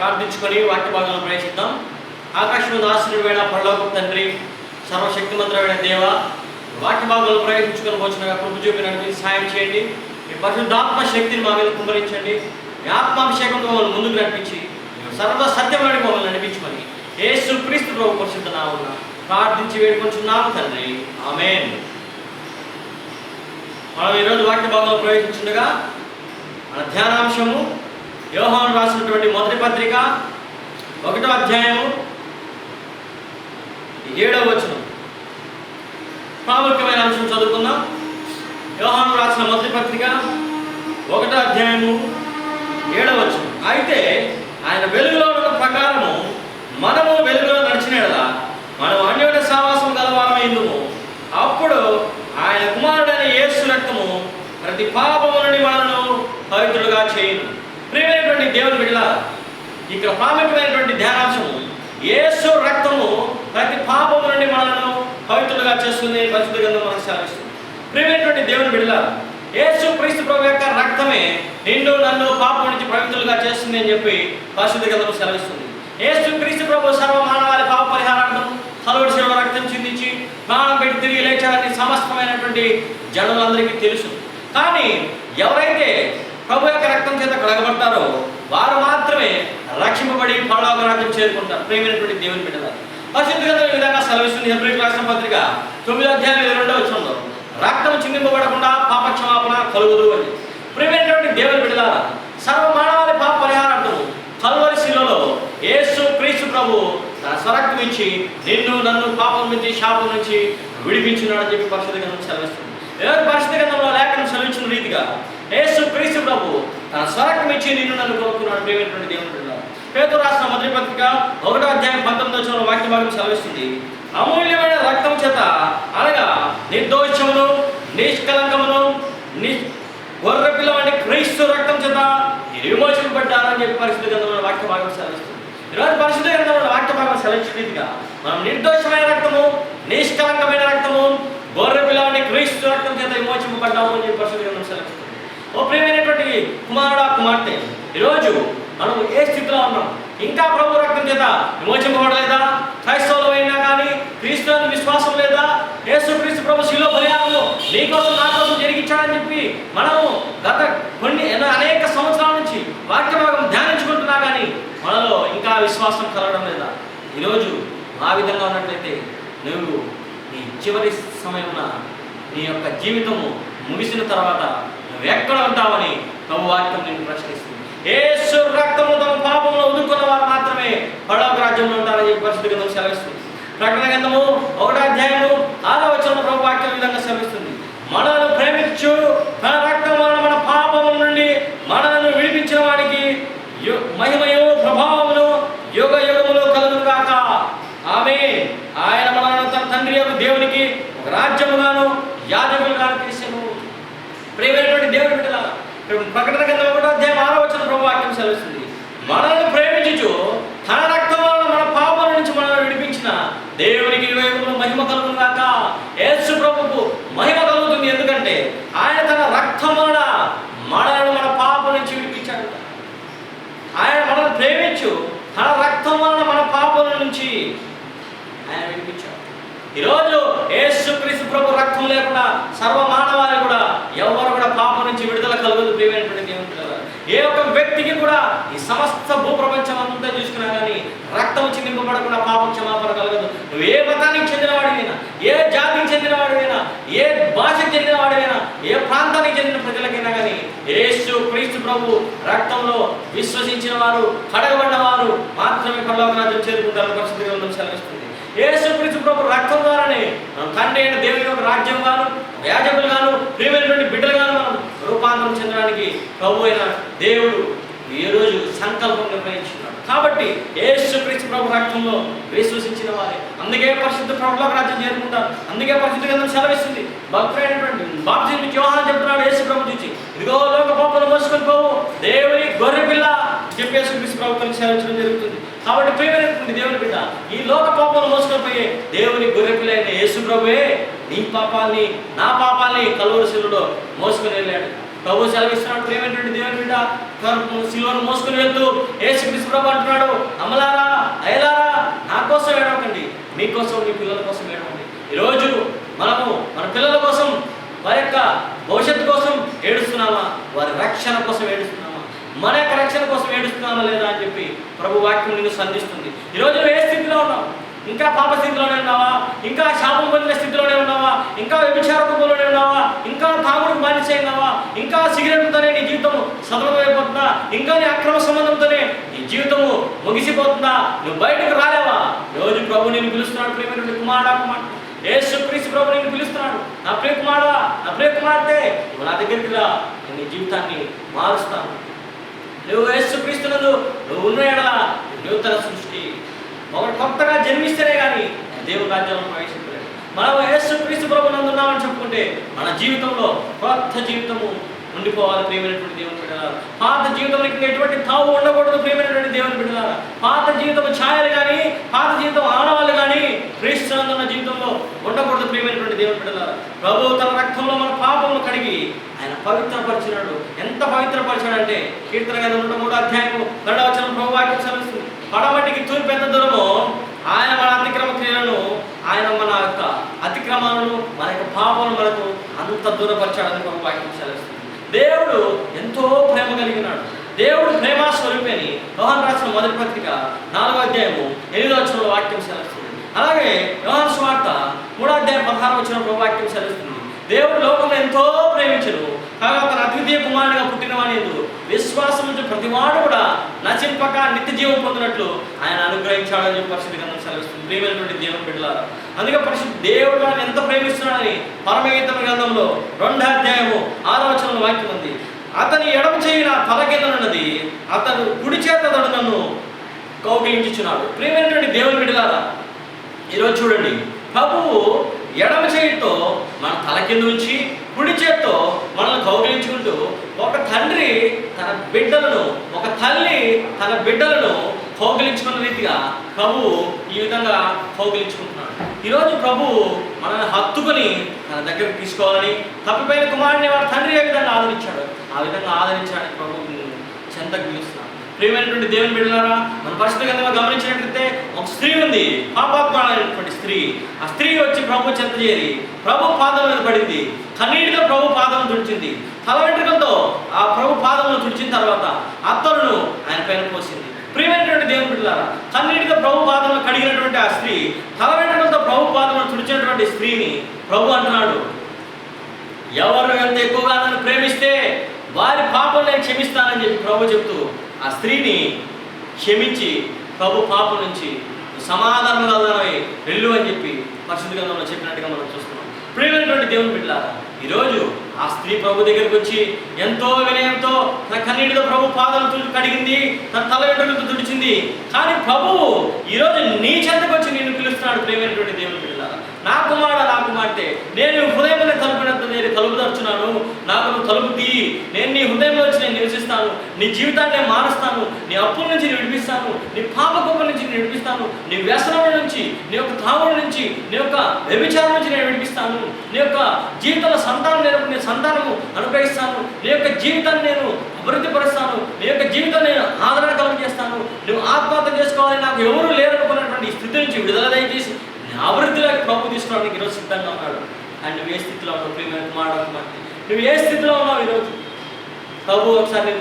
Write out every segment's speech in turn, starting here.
ప్రార్థించుకొని వాక్య భాగంలో ప్రవేశిద్దాం. ఆకాశంలో ఆశ్రయమైన పరలోకపు తండ్రి, సర్వశక్తిమంతుడైన దేవ, వాక్య భాగంలో ప్రవేశించుకొని వచ్చినగా కృప చూపినట్టు సహాయం చేయండి. మీ పరిశుద్ధాత్మ శక్తిని మా మీద కుమ్మరించండి. మీ ఆత్మాభిషేకంతో మమ్మల్ని ముందుకు నడిపించి సర్వ సత్యమైన మమ్మల్ని నడిపించమని యేసు క్రీస్తు ప్రభు పరిశుద్ధ నామమున ప్రార్థించి వేడుకొంచున్నాము తండ్రి, ఆమేన్. మనం ఈరోజు వాక్య భాగంలో ప్రవేశించుండగా మన ధ్యానాంశము యోహాను రాసినటువంటి మొదటి పత్రిక 1వ అధ్యాయము 7వ వచనం. ప్రాముఖ్యమైన అంశం చదువుకుందాం. యోహాను రాసిన మొదటి పత్రిక 1వ అధ్యాయము 7వ వచనం. అయితే ఆయన వెలుగులో ఉన్న ప్రకారము మనము వెలుగులో నడిచిన యెడల మనం అన్యోన్య సహవాసం గలవారమైందుము. అప్పుడు ఆయన కుమారుడైన యేసు రక్తము ప్రతి పాపము నుండి మనను పవిత్రులుగా చేయును. ప్రియమైనటువంటి దేవుని బిడ్డలారా, ఇక్కడ ప్రాముఖ్యమైనటువంటి ధ్యానాంశము యేసు రక్తము ప్రతి పాపము నుండి మనను పవిత్రులుగా చేస్తుంది. పరిశుద్ధ గ్రంథం మనకు సెలవిస్తుంది. ప్రియమైనటువంటి దేవుని బిడ్డలారా, యేసు క్రీస్తు ప్రభు యొక్క రక్తమే నిన్ను నన్ను పాపం నుంచి పవిత్రులుగా చేస్తుంది అని చెప్పి పరిశుద్ధ గ్రంథం సెలవిస్తుంది. యేసు క్రీస్తు ప్రభు సర్వ మానవాళి పాప పరిహారార్థం కలువరి శిలువలో రక్తం చిందించి ప్రాణం పెట్టి తిరిగి లేచాడని సమస్తమైనటువంటి జనులందరికీ తెలుసు. కానీ ఎవరైతే ప్రభు యొక్క రక్తం చేత కడగబడతారో వారు మాత్రమే రక్షింపబడి పరలోక రాజ్యం చేరుకుంటారు. ప్రియమైనటువంటి దేవుని బిడ్డలారా, పరిశుద్ధ గ్రంథం ఈ విధంగా సెలవిస్తుంది. హెబ్రీయులకు రాసిన పత్రిక 9వ అధ్యాయం 22వ వచనంలో రక్తం చిందింపబడకుండా పాప క్షమాపణ కలుగుదు అని. ప్రియమైనటువంటి దేవుని బిడ్డలారా, సర్వ మానవాళి పాప పరిహారార్థము కలువరి శిలువలో యేసు క్రీస్తు ప్రభు తన స్వరక్తం ఇచ్చి నిన్ను నన్ను పాపం నుంచి శాపం నుంచి విడిపించున్నాడని చెప్పి పరిశుద్ధ గ్రంథం సెలవిస్తుంది. పరిశుద్ధ గ్రంథంలో లేఖనం సెలవించిన రీతిగా యేసు క్రీస్తు ప్రభు తన స్వరక్తం ఇచ్చి నిన్ను నన్ను కొనుక్కున్నాడు. ప్రియమైనటువంటి దేవుని బిడ్డలారా, పేతురు రాసిన మొదటి పత్రిక 1వ అధ్యాయం 19వ వచనంలో వాక్య భాగం సెలవిస్తుంది. అమూల్యమైన రక్తం చేత అనగా నిర్దోషమును నిష్కలంకమును గొర్రె పిల్ల వంటి క్రీస్తు రక్తం చేత విమోచింపబడ్డారని చెప్పి పరిశుద్ధ గ్రంథంలో వాక్య భాగం సెలవిస్తుంది. ఈరోజు పరిశుద్ధ గ్రంథంలో వాక్య భాగం సెలవించిన రీతిగా మనం నిర్దోషమైన రక్తము, నిష్కలంకమైన రక్తము, గొర్రె పిల్ల వంటి క్రీస్తు రక్తం చేత విమోచింపబడ్డాము అని చెప్పి పరిశుద్ధ గ్రంథం సెలవిస్తుంది. ఓ ప్రియమైనటువంటి కుమారుడా, కుమార్తె, ఈరోజు మనం ఏ స్థితిలో ఉన్నాం? ఇంకా ప్రభు రక్తం చేత విమోచింపబడలేదా? క్రైస్తవులైనా కానీ క్రీస్తు విశ్వాసం లేదా? యేసు క్రీస్తు ప్రభు శిలువ బలియాగము నీకోసం నా కోసం జరిగించాడని చెప్పి మనము గత అనేక సంవత్సరాల నుంచి వాక్య భాగం ధ్యానించుకుంటున్నా కానీ మనలో ఇంకా విశ్వాసం కలగడం లేదా? ఈరోజు ఆ విధంగా ఉన్నట్లయితే నువ్వు నీ చివరి సమయమున నీ యొక్క జీవితము ముగిసిన తర్వాత నువ్వు ఎక్కడ ఉంటావని ప్రభు వాక్యం నేను ప్రశ్నిస్తుంది. యేసు రక్తము తమ పాపంలో ఉదుకున్న వారు మాత్రమే పరలోక రాజ్యంలో ఉంటారని చెప్పి పరిశుద్ధ గ్రంథం సెలవిస్తుంది. ప్రకటన గ్రంథము 1వ అధ్యాయము 6వ వచనంలో ప్రభు వాక్యం ఈ విధంగా సెలవిస్తుంది. మనలను ప్రేమించు తన రక్తం వలన మన పాపముల నుండి మనలను విడిపించిన వాడికి మహిమయు ప్రభావమును యుగ యుగములో కలుగును గాక. ఆమేన్. ఆయన మనలను తన తండ్రి యొక్క దేవునికి ఒక రాజ్యముగాను యాజకులుగాను చేసెను. ప్రియమైనటువంటి దేవుని బిడ్డలారా, ప్రకటన గ్రంథం 1వ అధ్యాయం 6వ వచనం ప్రభు వాక్యం సెలవిస్తుంది. మనల్ని ప్రేమించుచు తన రక్తం వలన మన పాపముల నుంచి మనల్ని విడిపించిన దేవునికి యుగ యుగములో మహిమ కలుగును గాక. యేసు ప్రభువుకు మహిమ కలుగుతుంది. ఎందుకంటే ఆయన తన రక్తం వలన మనలను మన పాపం నుంచి విడిపించాడు. ఆయన మనల్ని ప్రేమించు తన రక్తం వలన మన పాపం నుంచి ఆయన విడిపించాడు. ఈరోజు యేసు క్రీస్తు ప్రభు రక్తం లేకుండా సర్వ మానవాళి కూడా ఎవరు కూడా పాపం నుంచి విడుదల కలగదు. ప్రియమైనటువంటి దేవుని బిడ్డలారా, ఏ ఒక్క వ్యక్తికి కూడా ఈ సమస్త భూప్రపంచం అంతా చూసుకున్నా కానీ రక్తం చిందింపబడకుండా పాప క్షమాపణ కలగదు. నువ్వు ఏ మతానికి చెందినవాడివైనా, ఏ జాతికి చెందినవాడివైనా, ఏ భాషకు చెందినవాడివైనా, ఏ ప్రాంతానికి చెందిన ప్రజలకైనా కానీ యేసు క్రీస్తు ప్రభు రక్తంలో విశ్వసించిన వారు, కడగబడ్డ వారు మాత్రమే పరలోక రాజ్యం చేరుకుంటారు. పరిశుద్ధ గ్రంథం సెలవిస్తుంది. యేసు క్రీస్తు ప్రభు రక్తం ద్వారానే తండ్రి అయిన దేవుని యొక్క రాజ్యం గాను, యాజకులు గాను, ప్రియమైనటువంటి బిడ్డలు గాను మనం రూపాంతరం చెందడానికి ప్రభు అయిన దేవుడు ఈ రోజు సంకల్పం నిర్ణయించున్నాడు. కాబట్టి యేసు క్రీస్తు ప్రభు రక్తంలో విశ్వసించిన వారే అందుకే పరిశుద్ధ ప్రభువులోకి రాజ్యం చేరుకుంటారు. అందుకే పరిశుద్ధ గ్రంథం సెలవిస్తుంది. భక్తుడైనటువంటి బాప్తిస్మం యోహాను చెప్తున్నాడు యేసు ప్రభు చూసి, ఇదిగో లోక పాపములు మోసుకొని పోవు దేవుని గొర్రె పిల్ల చెప్పి యేసు క్రీస్తు ప్రభు సెలవించడం జరుగుతుంది. కాబట్టి ప్రియమైనటువంటి దేవుని బిడ్డ, ఈ లోక పాపాలను మోసుకొని పోయే దేవుని గొర్రె పిల్ల అయిన యేసు ప్రభువే నీ పాపాలని నా పాపాలని కలువరి శిలువలో మోసుకొని వెళ్ళాడు. ప్రభు సెలవిస్తున్నాడు, ప్రియమైనటువంటి దేవుని బిడ్డ, సిలువను మోసుకుని వెళ్తూ యేసుక్రీస్తు ప్రభు అంటున్నాడు, అమ్మలారా అయ్యలారా నా కోసం ఏడవకండి, మీకోసం మీ పిల్లల కోసం ఏడవండి. ఈరోజు మనము మన పిల్లల కోసం, వారి యొక్క భవిష్యత్తు కోసం ఏడుస్తున్నామా, వారి రక్షణ కోసం ఏడుస్తున్నామా, మన యొక్క రక్షణ కోసం ఏడుస్తున్నామా లేదా అని చెప్పి ప్రభు వాక్యం నిన్ను సంధిస్తుంది. ఈరోజు ఏ స్థితిలో ఉన్నావు? ఇంకా పాప స్థితిలోనే ఉన్నావా? ఇంకా శాపం పొందిన స్థితిలోనే ఉన్నావా? ఇంకా వ్యభిచార రూపంలోనే ఉన్నావా? ఇంకా తాగుడుకు బానిసైనావా? ఇంకా సిగరెట్లతోనే నీ జీవితం సతమతమైపోతుందా? ఇంకా నీ అక్రమ సంబంధంతోనే నీ జీవితము ముగిసిపోతుందా? నువ్వు బయటకు రాలేవా? రోజు ప్రభు నిన్ను పిలుస్తున్నాడు, ప్రియమైనటువంటి కుమారుడా కుమార్తె, యేసుక్రీస్తు ప్రభు నిన్ను పిలుస్తున్నాడు, నా ప్రియ కుమారుడా, నా ప్రియ కుమార్తె, నువ్వు నా దగ్గరికి రా, నేను నీ జీవితాన్ని మారుస్తాను. నువ్వు యేసుక్రీస్తునందు నువ్వు ఉన్న ఎడల నూతన సృష్టి. ఒకటి కొత్తగా జన్మిస్తేనే కానీ దేవుని రాజ్యంలో ప్రవేశించలేదు. మనం యేసుక్రీస్తు ప్రభు నందు ఉన్నామని చెప్పుకుంటే మన జీవితంలో కొత్త జీవితము ఉండిపోవాలి. ప్రియమైనటువంటి దేవుని బిడ్డలారా, పాత జీవితంలో ఇంకా ఎటువంటి తావు ఉండకూడదు. ప్రియమైనటువంటి దేవుని బిడ్డలారా, పాత జీవితం ఛాయలు కానీ, పాత జీవితం ఆనవాళ్ళు కానీ క్రీస్తునందున్న జీవితంలో ఉండకూడదు. ప్రియమైనటువంటి దేవుని బిడ్డలారా, ప్రభువు తన రక్తంలో మన పాపములు కడిగి ఆయన పవిత్రపరిచినాడు. ఎంత పవిత్రపరిచాడంటే కీర్తన గ్రంథం 103వ అధ్యాయము 2వ వచనం ప్రభు వాక్యం సెలవిస్తుంది, పడమటికి తూర్పు ఎంత దూరమో ఆయన మన అతిక్రమ క్రియలను, ఆయన మన యొక్క అతిక్రమాలను, మన యొక్క పాపలను మనకు అంత దూరపరిచాడని ప్రభు వాక్యం సెలవిస్తుంది. దేవుడు ఎంతో ప్రేమ కలిగినాడు. దేవుడు ప్రేమ స్వరూపి అని యోహాను రాసిన మొదటి పత్రిక 4వ అధ్యాయము 8వ వచనంలో వాక్యం సెలవిస్తుంది. అలాగే యోహాను సువార్త 3వ అధ్యాయం 16వ వచనంలో వాక్యం సెలవిస్తుంది, దేవుడు లోకంలో ఎంతో ప్రేమించను, కాగా తన అద్వితీయ కుమారుడిగా పుట్టినవాని యందు విశ్వాసం నుంచి ప్రతివాడు కూడా నశింపక నిత్య జీవం పొందినట్లు ఆయన అనుగ్రహించాడని చెప్పి పరిశుద్ధ గ్రంథం సెలవిస్తుంది. ప్రియమైనటువంటి దేవుని బిడ్డలారా, అందుకే పరిశుద్ధ దేవుడు ఆయన ఎంత ప్రేమిస్తున్నాడని పరమగీతం గ్రంథంలో 2వ అధ్యాయము 6వ వచనంలో వాక్యం ఉంది, అతని ఎడమ చేయి నా తల కిందనున్నది, అతను కుడి చేత నన్ను కౌగిలించుచున్నాడు. ప్రియమైనటువంటి దేవుని బిడ్డలారా, ఈరోజు చూడండి, ప్రభువు ఎడమ చేతితో మన తల కింద ఉంచి కుడి చేత్తో మనల్ని కౌగిలించుకుంటూ, ఒక తండ్రి తన బిడ్డలను, ఒక తల్లి తన బిడ్డలను కౌగిలించుకున్న రీతిగా ప్రభువు ఈ విధంగా కౌగిలించుకుంటున్నాడు. ఈరోజు ప్రభువు మనల్ని హత్తుకొని తన దగ్గరికి తీసుకోవాలని, తప్పిపోయిన కుమారుని వారి తండ్రి ఏ విధంగా ఆదరించాడు ఆ విధంగా ఆదరించడానికి ప్రభువు చెంతకు పిలుస్తున్నాడు. ప్రియమైనటువంటి దేవుని బిడ్డలారా, మన పరిశుద్ధ గ్రంథంలో గమనించినట్లయితే ఒక స్త్రీ ఉంది, పాపాత్మురాలైనటువంటి స్త్రీ. ఆ స్త్రీ వచ్చి ప్రభు చెంత చేరి ప్రభు పాదం మీద పడింది, కన్నీటితో ప్రభు పాదం తుడిచింది, తల వెంట్రుకలతో ఆ ప్రభు పాదమును తుడిచిన తర్వాత అత్తరును ఆయన పైన పోసింది. ప్రియమైనటువంటి దేవుని బిడ్డలారా, కన్నీటితో ప్రభు పాదమును కడిగినటువంటి ఆ స్త్రీ, తల వెంట్రుకలతో ప్రభు పాదమును తుడిచినటువంటి స్త్రీని ప్రభు అంటున్నాడు, ఎవరు ఎంత ఎక్కువగా నన్ను ప్రేమిస్తే వారి పాపం నేను క్షమిస్తానని చెప్పి ప్రభు చెప్తూ ఆ స్త్రీని క్షమించి ప్రభు పాపం నుంచి సమాధానం కలదానని వెళ్ళు అని చెప్పి పరిశుద్ధ గ్రంథంలో చెప్పినట్టుగా మనం చూస్తున్నాం. ప్రియమైనటువంటి దేవుని బిడ్డలారా, ఈరోజు ఆ స్త్రీ ప్రభు దగ్గరికి వచ్చి ఎంతో వినయంతో తన కన్నీటితో ప్రభు పాదాలు కడిగింది, తన తల వెంట్రుకలతో తుడిచింది. కానీ ప్రభువు ఈరోజు నీ చెంతకు వచ్చి నిన్ను పిలుస్తున్నాడు. ప్రియమైనటువంటి దేవుని బిడ్డలారా, నా కుమారుడు, నా కుమార్తె, నేను హృదయంలో తలుపునంత నేను తలుపు తరుచున్నాను, నాకు నువ్వు తలుపు తీయి, నేను నీ హృదయంలో వచ్చి నేను నివసిస్తాను, నీ జీవితాన్ని నేను మారుస్తాను, నీ అప్పుల నుంచి నేను విడిపిస్తాను, నీ పాప కుప్పల నుంచి నేను విడిపిస్తాను, నీ వ్యసనం నుంచి, నీ యొక్క తాగుడు నుంచి, నీ యొక్క వ్యభిచారం నుంచి నేను విడిపిస్తాను, నీ యొక్క జీవితంలో సంతానము అనుగ్రహిస్తాను, నీ యొక్క జీవితాన్ని నేను అభివృద్ధి పరుస్తాను, నీ యొక్క జీవితాన్ని నేను ఆదరణ కలుగజేస్తాను, నువ్వు ఆత్మహత్య చేసుకోవాలి, నాకు ఎవరు లేరనుకున్నటువంటి స్థితి నుంచి విడుదల దయచేసి అభివృద్ధిలోకి ప్రభు తీసుకోవడానికి ఈరోజు సిద్ధంగా ఉన్నాడు. అండ్ నువ్వు ఏ స్థితిలో ఉన్నావు? ప్రియమైన కుమారుడు, నువ్వు ఏ స్థితిలో ఉన్నావు ఈరోజు? ప్రభు ఒకసారి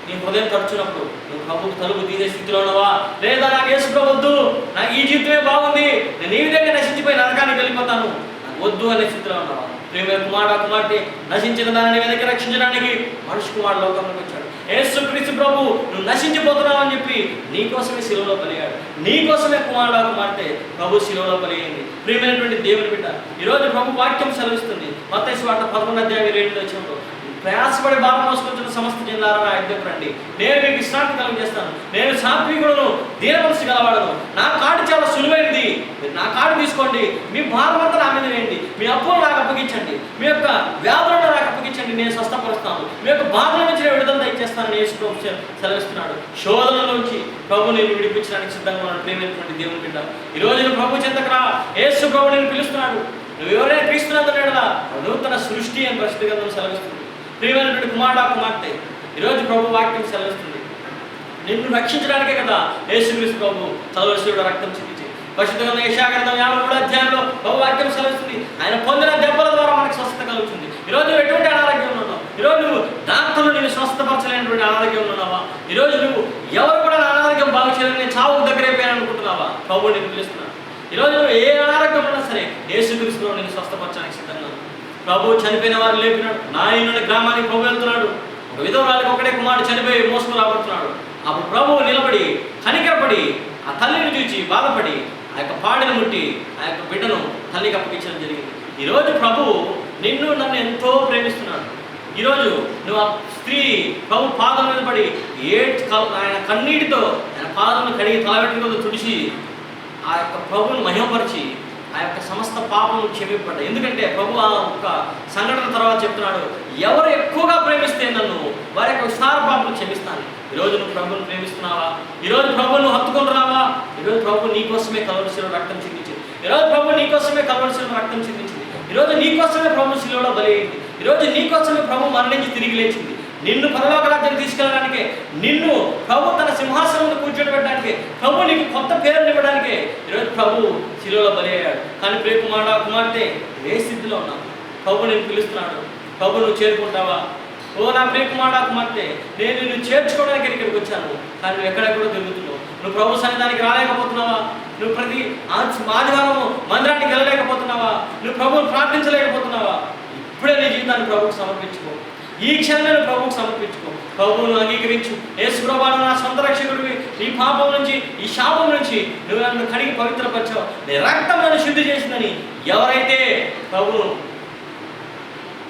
నీ హృదయం తరచున్నప్పుడు నువ్వు ప్రభుకు తలుపు తీసే స్థితిలో ఉన్నావా? లేదా నాకు యేసు ప్రభు వద్దు, నాకు ఈ జీవితమే బాగుంది, నేను ఈ విధంగా నశించిపోయి నరకానికి వెళ్ళిపోతాను, నాకు వద్దు అనే స్థితిలో ఉన్నావా? ప్రియమైన కుమారుడు, కుమార్తె, నశించిన దానిని వెనక్కి రక్షించడానికి మనిషి కుమారుడు లోకంలోకి వచ్చాడు. యేసుక్రీస్తు ప్రభు నువ్వు నశించిపోతున్నావు అని చెప్పి నీకోసమే శిలువలో బలియాడు, నీకోసమే కుమారుడు కుమార్తె ప్రభు శిలువలో బలియింది. ప్రియమైనటువంటి దేవుని బిడ్డ, ఈరోజు ప్రభు వాక్యం సెలవిస్తుంది. మత్తయి సువార్త 11వ అధ్యాయం 2వ వచనంలో, ప్రయాసపడి భారం మోసుకొచ్చిన సమస్త జనులారా నా యొద్దకు రండి, నేను మీకు విశ్రాంతి కలుగజేస్తాను, నేను సాత్వికుడును, దీన మనసు గలవాడను, నా కాడు చాలా సులువైనది, నా కాడు తీసుకోండి, మీ భారం అంతా నా మీద వేయండి, మీ అప్పులు నాకు అప్పగించండి, మీ యొక్క వ్యాధులను నాకు అప్పగించండి, నేను స్వస్థపరుస్తాను, మీ యొక్క బాధల నుంచి నేను విడుదల దయచేస్తానని యేసు ప్రభు సెలవిస్తున్నాడు. శోధన నుంచి ప్రభు నేను విడిపించడానికి సిద్ధంగా ఉన్నాడు. ప్రియమైనటువంటి దేవుని బిడ్డ, ఈరోజు నువ్వు ప్రభు చెంతకు రా, యేసు ప్రభు నేను పిలుస్తున్నాడు. నువ్వు ఎవరైనా క్రీస్తునందున నూతన సృష్టి అని పరిశుద్ధ గ్రంథం సెలవిస్తుంది. ప్రియమైనటువంటి కుమార్తె, ఈరోజు ప్రభు వాక్యం సెలవిస్తుంది, నిన్ను రక్షించడానికే కదా యేసుక్రీస్తు ప్రభు తలవలసియుడు రక్తం చిందించి. పరిశుద్ధ గ్రంథం యెషయా గ్రంథం 53వ అధ్యాయంలో ప్రభు వాక్యం సెలవిస్తుంది, ఆయన పొందిన దెబ్బల ద్వారా మనకు స్వస్థత కలుగుతుంది. ఈరోజు నువ్వు ఎటువంటి అనారోగ్యంలో ఉన్నావు? ఈరోజు నువ్వు డాక్టర్లు నేను స్వస్థపరచలేనటువంటి అనారోగ్యంలో ఉన్నావా? ఈరోజు నువ్వు ఎవరు కూడా అనారోగ్యం బాగు చేయాలని నేను చావుకు దగ్గరైపోయాను అనుకుంటున్నావా? ప్రభు నేను పిలుస్తున్నాను. ఈరోజు నువ్వు ఏ అనారోగ్యం ఉన్నా సరే యేసుక్రీస్తులో నేను స్వస్థపరచడానికి సిద్ధంగా ఉన్నాను. ప్రభు చనిపోయిన వారు లేపినాడు. నాయనుడి గ్రామానికి ప్రభు వెళ్తున్నాడు. ఒక విధవరాలికి ఒకటే కుమారుడు చనిపోయి మోసుకు రాబడుతున్నాడు. అప్పుడు ప్రభువు నిలబడి కనికరపడి ఆ తల్లిని చూచి బాధపడి ఆ యొక్క పాడిని ముట్టి ఆ యొక్క బిడ్డను తల్లికి అప్పగించడం జరిగింది. ఈరోజు ప్రభువు నిన్ను నన్ను ఎంతో ప్రేమిస్తున్నాడు. ఈరోజు నువ్వు ఆ స్త్రీ ప్రభు పాదం మీద పడి ఆయన కన్నీటితో ఆయన పాదమును కడిగి తలబెట్టుకుని తుడిచి ఆ యొక్క ప్రభువును మహిమపరిచి ఆ యొక్క సమస్త పాపములు క్షమింపడ్డాయి. ఎందుకంటే ప్రభు ఆ ఒక సంఘటన తర్వాత చెప్తున్నాడు, ఎవరు ఎక్కువగా ప్రేమిస్తే నన్ను వారి యొక్క విస్తార పాపములు క్షమిస్తాను. ఈరోజు నువ్వు ప్రభువును ప్రేమిస్తున్నావా? ఈరోజు ప్రభువును హత్తుకుంటున్నావా? ఈరోజు ప్రభు నీకోసమే కలవలసిన రక్తం చిందించింది. ఈరోజు ప్రభు నీకోసమే కలవలసిన రక్తం చిందించింది. ఈరోజు నీకోసమే ప్రభు శిలువలో బలి అయింది. ఈరోజు నీకోసమే ప్రభు మరణించి తిరిగి లేచింది. నిన్ను పరలోక రాజ్యానికి తీసుకెళ్ళడానికే, నిన్ను ప్రభు తన సింహాసనంలో కూర్చోబెట్టడానికే, ప్రభు నీకు కొత్త పేరుని ఇవ్వడానికే ఈరోజు ప్రభు శిలువలో బలి అయ్యాడు. కానీ ప్రియ కుమార్తె ఏ స్థితిలో ఉన్నావు? ప్రభు నేను పిలుస్తున్నాడు. ప్రభు నువ్వు చేరుకుంటావా? ఓ నా ప్రియ కుమార్తె, నేను నిన్ను చేర్చుకోవడానికి ఇక్కడికి వచ్చాను, కానీ నువ్వు ఎక్కడెక్కడో తిరుగుతున్నావు. నువ్వు ప్రభు సన్నిధానికి రాలేకపోతున్నావా? నువ్వు ప్రతి ఆదివారం మందిరానికి వెళ్ళలేకపోతున్నావా? నువ్వు ప్రభువును ప్రార్థించలేకపోతున్నావా? ఇప్పుడే నీ జీవితాన్ని ప్రభువుకు సమర్పించుకో. ఈ క్షణమే ప్రభువుకు సమర్పించుకో. ప్రభువును అంగీకరించు. యేసు ప్రభువు నా సొంత రక్షకుడివి. ఈ పాపం నుంచి, ఈ శాపం నుంచి నువ్వు నన్ను కడిగి పవిత్రపరిచావు, నీ రక్తం నన్ను శుద్ధి చేసిందని ఎవరైతే ప్రభువును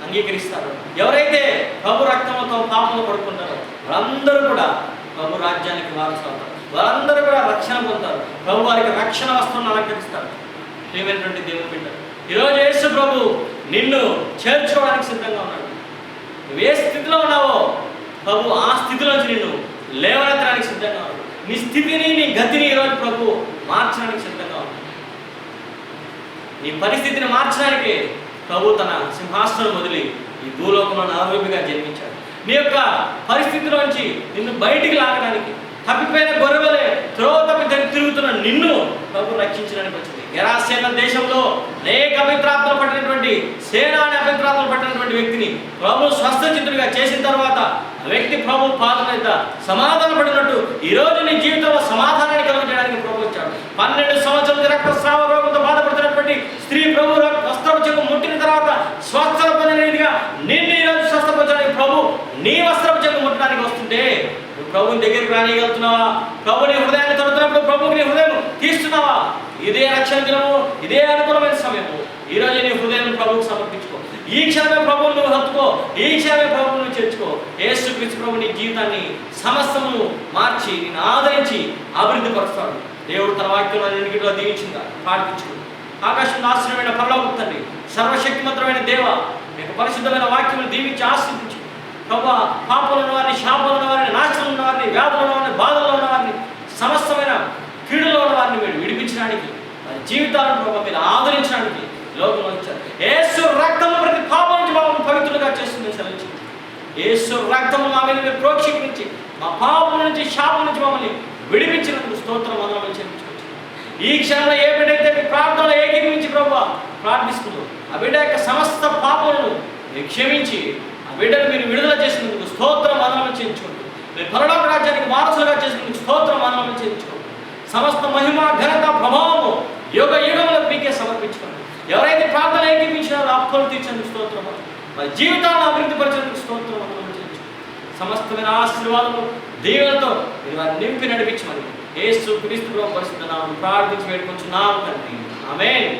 అంగీకరిస్తారో, ఎవరైతే ప్రభు రక్తంతో పాపంలో పడుకుంటారో వాళ్ళందరూ కూడా ప్రభు రాజ్యానికి వారసులు అవుతారు. వాళ్ళందరూ కూడా రక్షణ పొందుతారు. ప్రభు వారికి రక్షణ వస్త్రం అలంకరిస్తారు. ప్రియమైనటువంటి దేవుని బిడ్డ, ఈరోజు యేసు ప్రభు నిన్ను చేర్చుకోవడానికి సిద్ధంగా ఉన్నాడు. నువ్వు ఏ స్థితిలో ఉన్నావో ప్రభు ఆ స్థితిలోంచి నిన్ను లేవనెత్తడానికి సిద్ధంగా ఉన్నాడు. నీ స్థితిని, నీ గతిని ఈరోజు ప్రభు మార్చడానికి సిద్ధంగా ఉన్నాడు. నీ పరిస్థితిని మార్చడానికి ప్రభు తన సింహాసనం వదిలి ఈ భూలోకంలో నారూపిగా జన్మించాడు. నీ యొక్క పరిస్థితిలోంచి నిన్ను బయటికి లాగడానికి, తప్పిపోయిన గొర్రెవలే త్రోవ తప్పి తిరుగుతున్న నిన్ను ప్రభు రక్షించడానికి వచ్చింది. గెరాసేన దేశంలో అనేక అభిప్రాయాలు పట్టినటువంటి అభిప్రాయాలు పట్టినటువంటి వ్యక్తిని ప్రభు స్వస్థచిత్తుడిగా చేసిన తర్వాత ఆ వ్యక్తి ప్రభు పాదం మీద సమాధాన పడినట్టు ఈరోజు నీ జీవితంలో సమాధానాన్ని కలుగజేయడానికి ప్రభు వచ్చాడు. 12 సంవత్సరాల రక్తస్రావ రోగంతో బాధపడుతున్నటువంటి స్త్రీ ప్రభు వస్త్రపు ముట్టిన తర్వాత స్వస్థత పొందిన రీతిగా నిన్ను ఈరోజు స్వస్థపరచడానికి ప్రభు నీ వస్త్రపు చెంగు ముట్టడానికి వస్తుంటే నువ్వు ప్రభుని దగ్గరికి రానిగలుగుతున్నావా? ప్రభు నీ హృదయాన్ని తడుతున్నప్పుడు ప్రభుకి నీ హృదయం తీస్తున్నావా? ఇదే రక్షణ దినము, ఇదే అనుకూలమైన సమయము. ఈరోజు నీ హృదయం ప్రభువుకు సమర్పించుకో. ఈ క్షణమే ప్రభువును నువ్వు హత్తుకో. ఈ క్షణమే ప్రభువును నువ్వు చేర్చుకో. యేసుక్రీస్తు ప్రభు నీ జీవితాన్ని సమస్తము మార్చి నిన్ను ఆదరించి అభివృద్ధి పరుస్తాడు. దేవుడు తన వాక్యంలో అన్నింటిలో దీవించిందా ప్రార్థించుకో. ఆకాశంలో ఆశ్రయమైన పరలోక తండ్రి, సర్వశక్తిమంతమైన దేవ, మీకు పరిశుద్ధమైన వాక్యమును దీవించి ఆశీర్వదించి ప్రభు పాపంలో ఉన్నవారిని, శాపంలో ఉన్నవారిని, నాశనంలో ఉన్నవారిని, వ్యాధులు ఉన్నవారిని, బాధల్లో ఉన్నవారిని, సమస్తమైన కీడులో ఉన్నవారిని మీరు విడిపించడానికి, వారి జీవితాలను ప్రభు మీరు ఆదరించడానికి లోకంలో వచ్చారు. యేసు రక్తము ప్రతి పాపం నుంచి మమ్మల్ని పవిత్రులుగా చేస్తుంది సెలవించింది. యేసు రక్తము మా మీద మీరు ప్రోక్షించి మా పాపం నుంచి, శాపం నుంచి మమ్మల్ని విడిపించినందుకు స్తోత్రం వందనాలు చెల్లించుకోవచ్చు. ఈ క్షణంలో ఏ బిడ్డ అయితే మీ ప్రార్థనలో ఏకీభవించి ప్రభు ప్రార్థిస్తుందో ఆ బిడ్డ యొక్క సమస్త పాపలను మీరు క్షమించి ఆ బిడ్డను మీరు విడుదల చేసినందుకు స్తోత్రం వందనాలు చెల్లించుకోండి. మీరు పరలోక రాజ్యానికి వారసులుగా చేసినందుకు స్తోత్రం వందనాలు చెల్లించుకోండి. సమస్త మహిమ, ఘనత, ప్రభావము యుగ యుగములకు మీకే సమర్పించుకోండి. ఎవరైతే ప్రార్థన ఏకీపించారో అప్పులు తీర్చేందుకు స్తోత్రం, వారి జీవితాలను అభివృద్ధి పరిచేందుకు స్తోత్రం వందనాలు చెల్లించుకోండి. సమస్తమైన ఆశీర్వాదము దీవెనతో మీరు వారిని నింపి నడిపించమని యేసు క్రీస్తు పరిశుద్ధ నామమున ప్రార్థించి వేడుకొంచున్నాము తండ్రి. ఆమేన్.